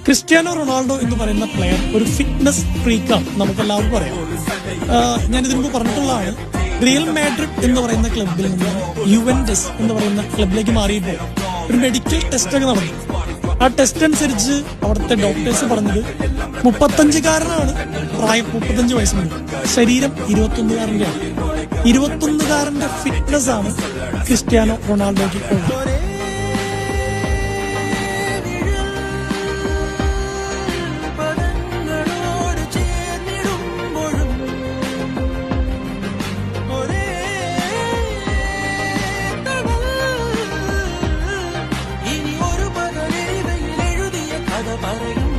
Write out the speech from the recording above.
Cristiano Ronaldo എന്ന് പറയുന്ന player ഒരു ഫിറ്റ്നസ് ഫ്രീക്കാണ്, നമുക്ക് എല്ലാവർക്കും അറിയാം. ഞാൻ ഇതിനു മുമ്പ് പറഞ്ഞിട്ടുള്ളതാണ്. റിയൽ മാഡ്രിഡ് എന്ന് പറയുന്ന ക്ലബിൽ നിന്ന് യുവന്റസ് എന്ന് പറയുന്ന ക്ലബിലേക്ക് മാറിയപ്പോൾ ഒരു മെഡിക്കൽ ടെസ്റ്റ് ഒക്കെ നടന്നു. ആ ടെസ്റ്റ് അനുസരിച്ച് അവിടുത്തെ ഡോക്ടേഴ്സ് പറഞ്ഞത് 35-കാരനാണ്, പ്രായം 35 വയസ്സുണ്ട്, ശരീരം 21-കാരൻ്റെയാണ്. 21-കാരന്റെ ഫിറ്റ്നസ് ആണ് ക്രിസ്ത്യാനോ റൊണാൾഡോയ്ക്ക് ഉള്ളത്. പറയും